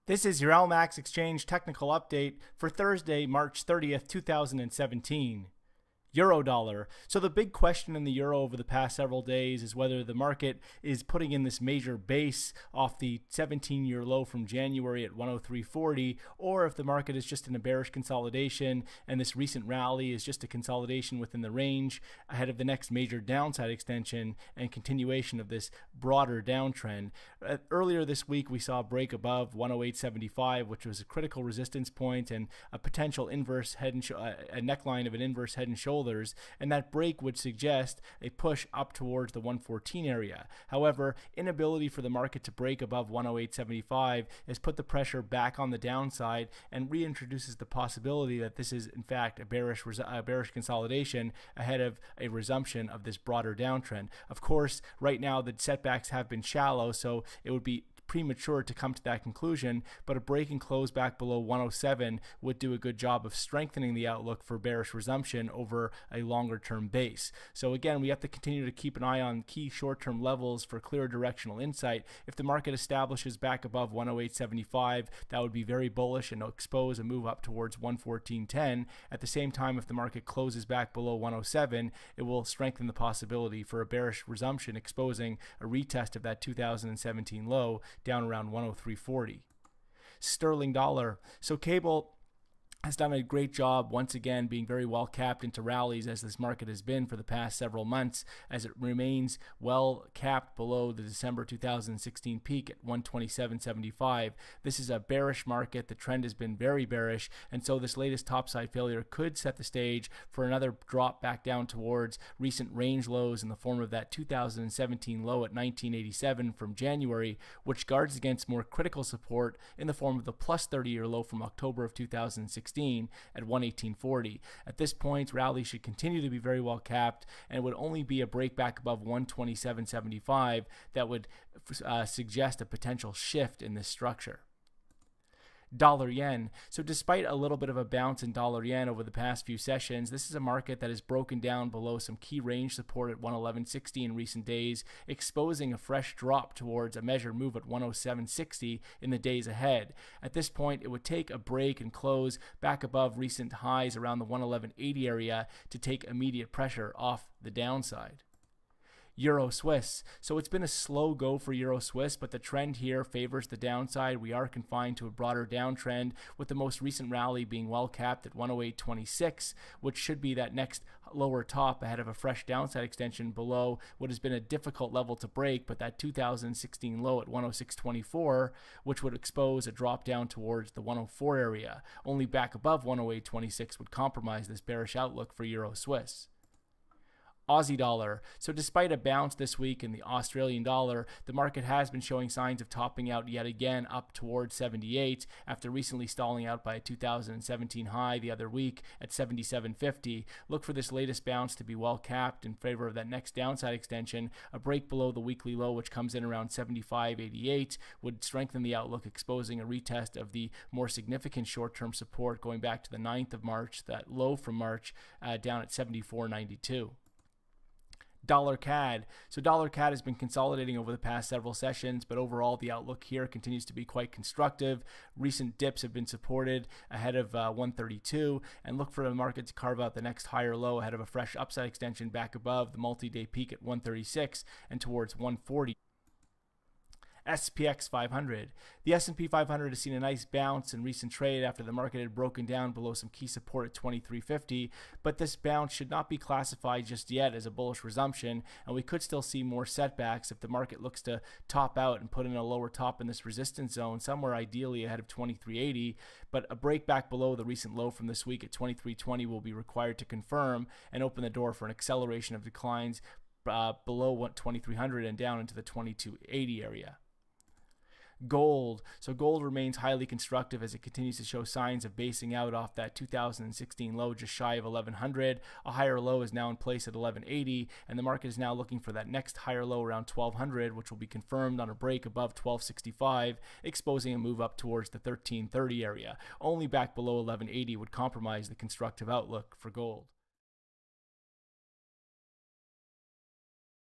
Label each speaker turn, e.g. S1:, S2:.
S1: This is your LMAX exchange technical update for Thursday, March 30th, 2017. Eurodollar. So the big question in the euro over the past several days is whether the market is putting in this major base off the 17-year low from January at 103.40, or if the market is just in a bearish consolidation and this recent rally is just a consolidation within the range ahead of the next major downside extension and continuation of this broader downtrend. Earlier this week we saw a break above 108.75, which was a critical resistance point and a potential inverse head and a neckline of an inverse head and shoulders, and that break would suggest a push up towards the 114 area. However, inability for the market to break above 108.75 has put the pressure back on the downside and reintroduces the possibility that this is in fact a bearish consolidation ahead of a resumption of this broader downtrend. Of course, right now the setbacks have been shallow, so it would be premature to come to that conclusion, but a break and close back below 107 would do a good job of strengthening the outlook for bearish resumption over a longer term base. So again, we have to continue to keep an eye on key short-term levels for clear directional insight. If the market establishes back above 108.75, that would be very bullish and expose a move up towards 114.10. At the same time, if the market closes back below 107, it will strengthen the possibility for a bearish resumption, exposing a retest of that 2017 low down around 103.40. Sterling dollar. So cable has done a great job once again being very well capped into rallies, as this market has been for the past several months, as it remains well capped below the December 2016 peak at 127.75. This is a bearish market. The trend has been very bearish, and so this latest topside failure could set the stage for another drop back down towards recent range lows in the form of that 2017 low at 1987 from January, which guards against more critical support in the form of the plus 30-year low from October of 2016 at 118.40. At this point, rally should continue to be very well capped, and it would only be a breakback above 127.75 that would suggest a potential shift in this structure. Dollar yen. So despite a little bit of a bounce in dollar yen over the past few sessions, this is a market that has broken down below some key range support at 111.60 in recent days, exposing a fresh drop towards a measured move at 107.60 in the days ahead. At this point, it would take a break and close back above recent highs around the 111.80 area to take immediate pressure off the downside. Euro Swiss. So it's been a slow go for Euro Swiss, but the trend here favors the downside. We are confined to a broader downtrend, with the most recent rally being well capped at 108.26, which should be that next lower top ahead of a fresh downside extension below what has been a difficult level to break, but that 2016 low at 106.24, which would expose a drop down towards the 104 area. Only back above 108.26 would compromise this bearish outlook for Euro Swiss. Aussie dollar. So despite a bounce this week in the Australian dollar, the market has been showing signs of topping out yet again up towards 78 after recently stalling out by a 2017 high the other week at 77.50. Look for this latest bounce to be well capped in favor of that next downside extension. A break below the weekly low, which comes in around 75.88, would strengthen the outlook, exposing a retest of the more significant short-term support going back to the 9th of March, that low from March down at 74.92. Dollar CAD. So dollar CAD has been consolidating over the past several sessions, but overall the outlook here continues to be quite constructive. Recent dips have been supported ahead of 132, and look for the market to carve out the next higher low ahead of a fresh upside extension back above the multi-day peak at 136 and towards 140. SPX 500. The S&P 500 has seen a nice bounce in recent trade after the market had broken down below some key support at 23.50, but this bounce should not be classified just yet as a bullish resumption, and we could still see more setbacks if the market looks to top out and put in a lower top in this resistance zone, somewhere ideally ahead of 23.80, but a break back below the recent low from this week at 23.20 will be required to confirm and open the door for an acceleration of declines below 2300 and down into the 2280 area. Gold. So gold remains highly constructive as it continues to show signs of basing out off that 2016 low just shy of 1100. A higher low is now in place at 1180, and the market is now looking for that next higher low around 1200, which will be confirmed on a break above 1265, exposing a move up towards the 1330 area. Only back below 1180 would compromise the constructive outlook for gold.